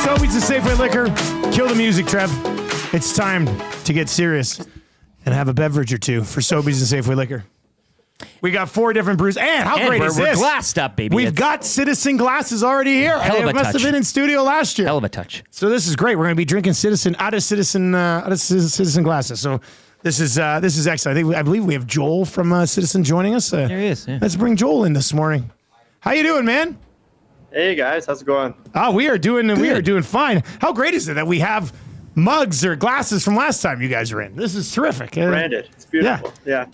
Sobeys Safeway Liquor. Kill the music, Trev. It's time to get serious and have a beverage or two for Sobeys Safeway Liquor. We got 4 different brews. And how great is this? We're glassed up, baby. We've got Citizen glasses already here. Hell of a It must touch. have been in studio last year. Hell of a touch. So this is great. We're going to be drinking Citizen out of Citizen glasses. So this is excellent. I believe we have Joel from Citizen joining us. There he is. Yeah. Let's bring Joel in this morning. How you doing, man? Hey guys, how's it going? Oh, we are doing fine. How great is it that we have mugs or glasses from last time you guys were in? This is terrific. Branded. It's beautiful. Yeah.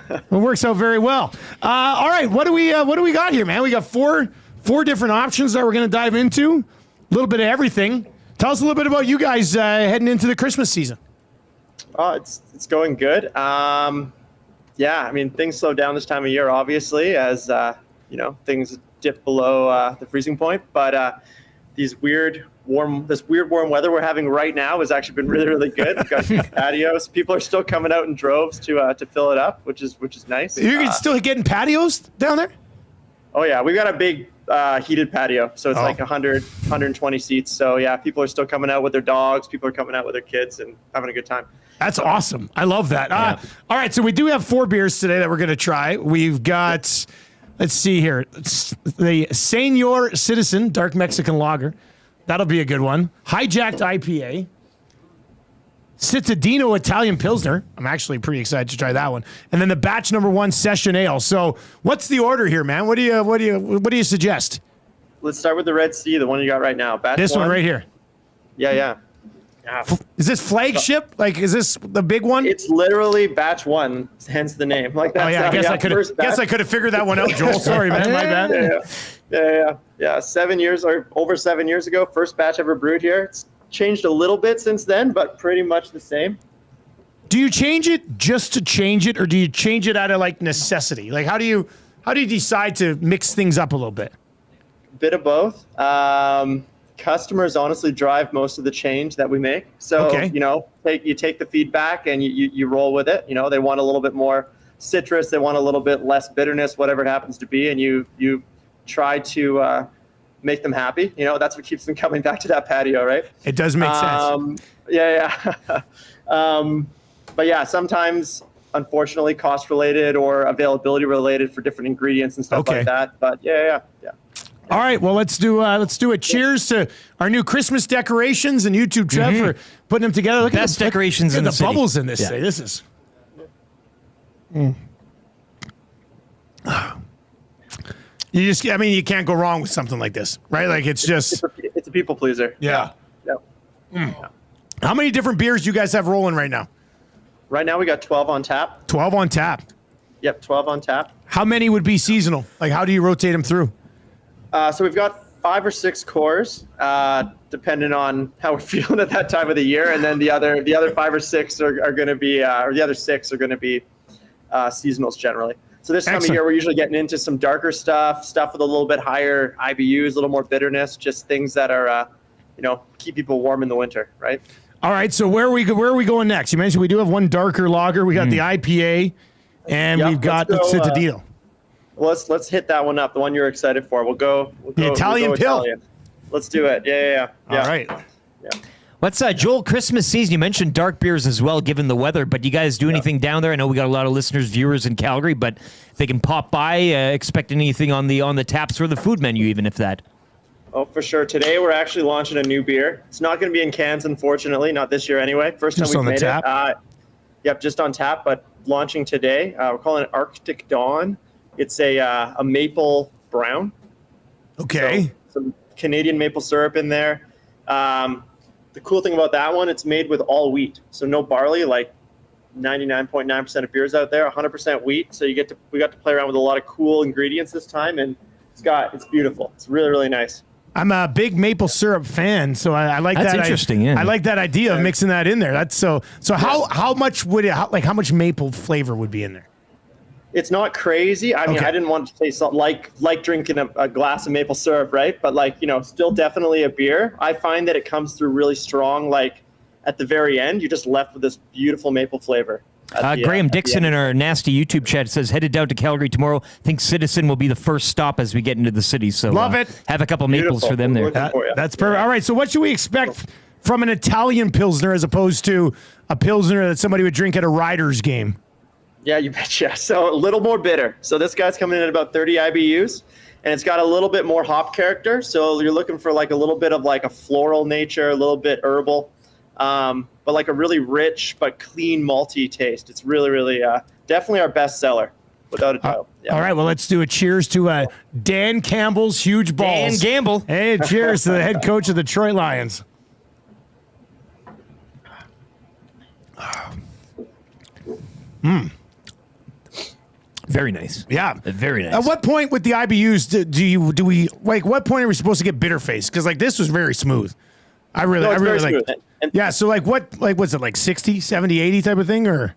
It works out very well. All right, what do we got here, man? We got four different options that we're going to dive into. A little bit of everything. Tell us a little bit about you guys heading into the Christmas season. Oh, it's going good. I mean, things slow down this time of year, obviously, as things dip below the freezing point. But this weird warm weather we're having right now has actually been really, really good. We've got patios. People are still coming out in droves to fill it up, which is nice. You're still getting patios down there? Oh yeah, we've got a big heated patio, so it's like 120 seats. So yeah, people are still coming out with their dogs. People are coming out with their kids and having a good time. That's awesome. I love that. All right, so we do have 4 beers today that we're going to try. We've got, let's see here, it's the Senor Citizen Dark Mexican Lager. That'll be a good one. Hijacked IPA. Citadino Italian Pilsner. I'm actually pretty excited to try that one. And then the batch number 1 Session Ale. So what's the order here, man? What do you suggest? Let's start with the Red Sea, the one you got right now. Batch This one right here. Yeah. Is this flagship? Like, is this the big one? It's literally batch 1, hence the name. Like that's I guess I could have figured that one out, Joel. Sorry, man. My bad. Yeah. 7 years or over 7 years ago, first batch ever brewed here. It's changed a little bit since then, but pretty much the same. Do you change it just to change it, or do you change it out of like necessity? Like, how do you decide to mix things up a little bit? Bit of both. Customers honestly drive most of the change that we make. So, you take the feedback and you roll with it. They want a little bit more citrus. They want a little bit less bitterness, whatever it happens to be. And you try to make them happy. That's what keeps them coming back to that patio, right? It does make sense. But yeah, sometimes, unfortunately, cost related or availability related for different ingredients and stuff like that. But yeah. All right, well, let's do a cheers to our new Christmas decorations and YouTube Trev for putting them together. Look Best at decorations in the city. Bubbles in this thing. This is. You can't go wrong with something like this, right? Like it's a people pleaser. Yeah. How many different beers do you guys have rolling right now? Right now we got 12 on tap. 12 on tap. Yep, 12 on tap. How many would be seasonal? Like, how do you rotate them through? So we've got 5 or 6 cores, depending on how we're feeling at that time of the year, and then the other 5 or 6 are going to be, or the other 6 are going to be seasonals generally. So this time of year, we're usually getting into some darker stuff with a little bit higher IBUs, a little more bitterness, just things that are, keep people warm in the winter, right? All right. So where are we going next? You mentioned we do have one darker lager. We got the IPA, and we've got the Citadino. Let's hit that one up. The one you're excited for. We'll go Italian Pill. Italian. Let's do it. Yeah. All right. Yeah. What's Joel, Christmas season? You mentioned dark beers as well, given the weather, but you guys do anything down there? I know we got a lot of listeners, viewers in Calgary, but they can pop by, expect anything on the taps or the food menu, even if that. Oh, for sure. Today we're actually launching a new beer. It's not going to be in cans, unfortunately, not this year anyway. First time we've made it. Yep, just on tap, but launching today. We're calling it Arctic Dawn. It's a maple brown. Okay. So, some Canadian maple syrup in there. The cool thing about that one, it's made with all wheat. So no barley, like 99.9% of beers out there, 100% wheat. So we got to play around with a lot of cool ingredients this time, and it's beautiful. It's really, really nice. I'm a big maple syrup fan, so I like that. That's interesting. Yeah. I like that idea of mixing that in there. That's so. How much would it? How much maple flavor would be in there? It's not crazy. I mean, I didn't want to taste something like drinking a glass of maple syrup, right? But still definitely a beer. I find that it comes through really strong. Like at the very end, you're just left with this beautiful maple flavor. Graham Dixon in our nasty YouTube chat says, headed down to Calgary tomorrow. Think Citizen will be the first stop as we get into the city. So Love it. Have a couple maples for them there. That's perfect. All right, so what should we expect from an Italian Pilsner as opposed to a Pilsner that somebody would drink at a Riders game? Yeah, you betcha. So a little more bitter. So this guy's coming in at about 30 IBUs, and it's got a little bit more hop character. So you're looking for like a little bit of like a floral nature, a little bit herbal, but like a really rich but clean malty taste. It's really, really definitely our best seller, without a doubt. Yeah. All right, well, let's do a cheers to Dan Campbell's huge balls. Dan Gamble. Hey, cheers to the head coach of the Detroit Lions. Very nice. Yeah, Very nice. At what point with the IBUs do we like? What point are we supposed to get bitter face? Because like this was very smooth. I really very like. smooth. And Yeah, so like what? Like was it like 60, 70, 80 type of thing or?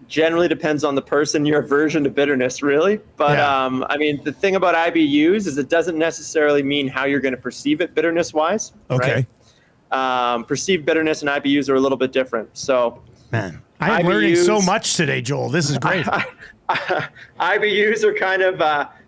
generally depends on the person, your aversion to bitterness, really. But Yeah. I mean, the thing about IBUs is it doesn't necessarily mean how you're going to perceive it bitterness-wise. Okay. Right? Perceived bitterness and IBUs are a little bit different. So, Man, I'm learning so IBUs much today, Joel. This is great. IBUs are kind of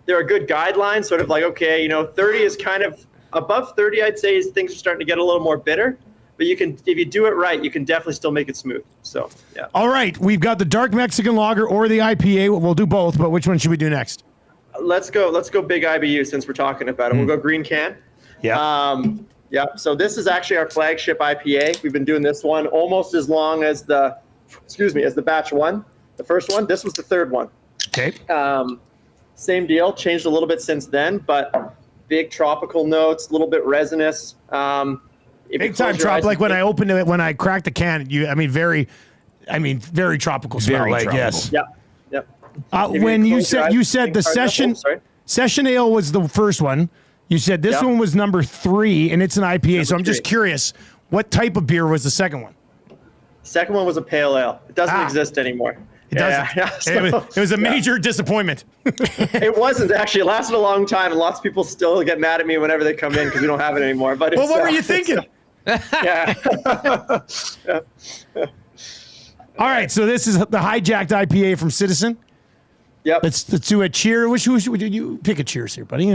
they're a good guideline. Sort of like, okay, 30 is kind of above 30. I'd say is things are starting to get a little more bitter. But you can, if you do it right, you can definitely still make it smooth. So, yeah. All right, we've got the dark Mexican lager or the IPA. We'll do both, but which one should we do next? Let's go big IBU since we're talking about it. We'll go green can. Yeah. Yeah. So this is actually our flagship IPA. We've been doing this one almost as long as the batch one, the first one. This was the third one. Okay. Same deal. Changed a little bit since then, but big tropical notes, a little bit resinous. Big time trop. Like when I opened it, when I cracked the can, very tropical smell. Very Like tropical. yes. Yep. When you said the session ale was the first one. You said this Yeah. one was number 3, and it's an IPA. So I'm just 3. curious, what type of beer was the second one? Second one was a pale ale. It doesn't exist anymore. It doesn't. Yeah. It was a major disappointment. It wasn't actually. It lasted a long time, and lots of people still get mad at me whenever they come in because we don't have it anymore. But Well, what were you thinking? Yeah. All right, so this is the hijacked IPA from Citizen. Yep. Let's do a cheer. Would you pick a cheers here, buddy?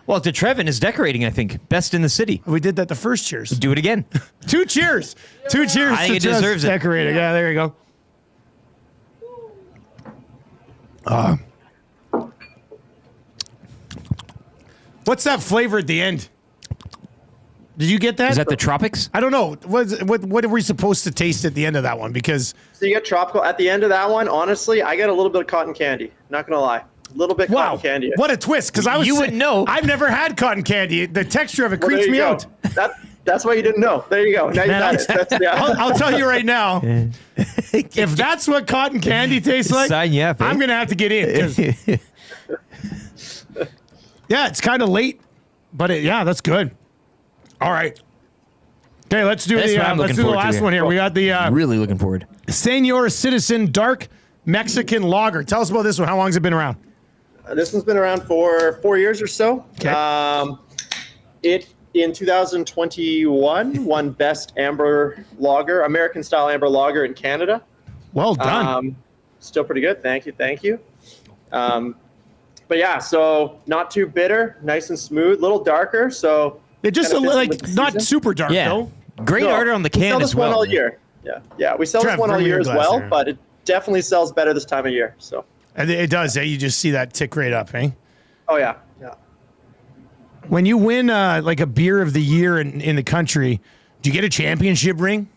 Well, DeTrevin is decorating, I think. Best in the city. We did that the first cheers. Do it again. 2 cheers. 2 cheers. I think to it deserves it. decorating. Yeah, there you go. What's that flavor at the end? Did you get that? Is that the Tropics? I don't know. What are we supposed to taste at the end of that one? Because So you get tropical. At the end of that one, honestly, I get a little bit of cotton candy. Not gonna lie, a little bit wow, cotton candy. what a twist! Because I was You wouldn't know. I've never had cotton candy. The texture of it Well, there creeps you me go. out. That's why you didn't know. There you go. Now you Man, got it. That's, yeah. I'll tell you right now. If that's what cotton candy tastes like, Sign you up, eh? I'm gonna have to get in. 'Cause- yeah, it's kind of late, but that's good. All right. Okay, let's do That's what I'm looking the forward to last here. one here. We got the Really looking forward. Senor Citizen Dark Mexican Lager. Tell us about this one. How long has it been around? This one's been around for 4 years or so. Okay. It in 2021 won Best Amber Lager, American Style Amber Lager in Canada. Well done. Still pretty good. Thank you. But yeah, so not too bitter, nice and smooth, a little darker. So It just kinda fits in like with the not season. super dark Yeah. though. Great art on the we can sell as this one well. all year. Yeah. We sell Trev, this one all bring me year your as glass well, there. but it definitely sells better this time of year. So, And it does. You just see that tick right up, eh? oh yeah. When you win like a beer of the year in the country, do you get a championship ring?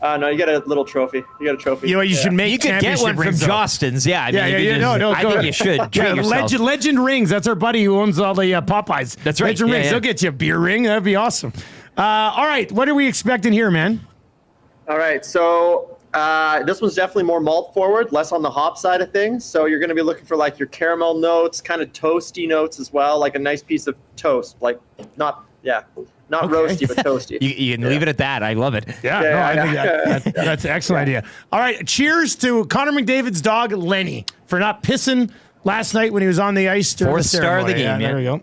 No, you got a little trophy. You got a trophy. You know, you should make You could get championship one from rings, though. Jostens. Yeah, I mean, if you just- No, I go think ahead. you should. Treat yourself. Legend Rings. That's our buddy who owns all the Popeyes. That's right. Legend Yeah, Rings. yeah. They'll get you a beer ring. That'd be awesome. All right. What are we expecting here, man? All right, so this one's definitely more malt forward, less on the hop side of things. So you're going to be looking for like your caramel notes, kind of toasty notes as well, like a nice piece of toast, like not roasty but toasty. You can leave it at that. I love it. Yeah, Yeah, no, I yeah. think that's an excellent idea. All right. Cheers to Connor McDavid's dog, Lenny, for not pissing last night when he was on the ice. During Fourth the star of the ceremony. game, There we yeah. go.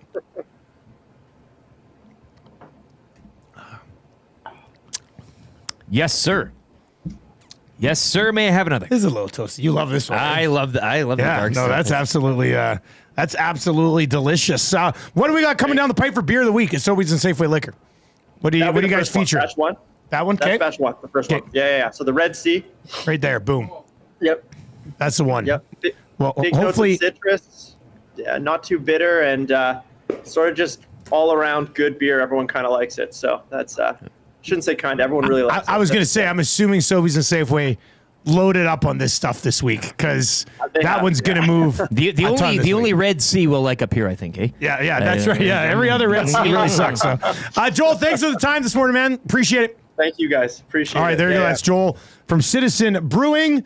Yes, sir. Yes, sir. May I have another? This is a little toasty. You love this one. Right? I love the Yeah, dark no, stuff. that's absolutely delicious. What do we got coming down the pipe for beer of the week at Sobeys and Safeway Liquor? What do you guys feature? Batch one. That one, That's okay, batch one, the first one. Yeah. So the Red Sea. right there, boom. Yep. That's the one. Yep. Well, Big hopefully, notes of citrus. Yeah, not too bitter, and sort of just all around good beer. Everyone kind of likes it. So that's shouldn't say kind. Everyone really likes it. I was going to say, I'm assuming Sobeys and Safeway loaded up on this stuff this week because that one's going to move. The only Red Sea we'll like up here, I think. Eh? Yeah, that's right. Yeah, every other Red Sea really sucks. So, Joel, thanks for the time this morning, man. Appreciate it. Thank you, guys. Appreciate it. All right, there you go. That's Joel from Citizen Brewing.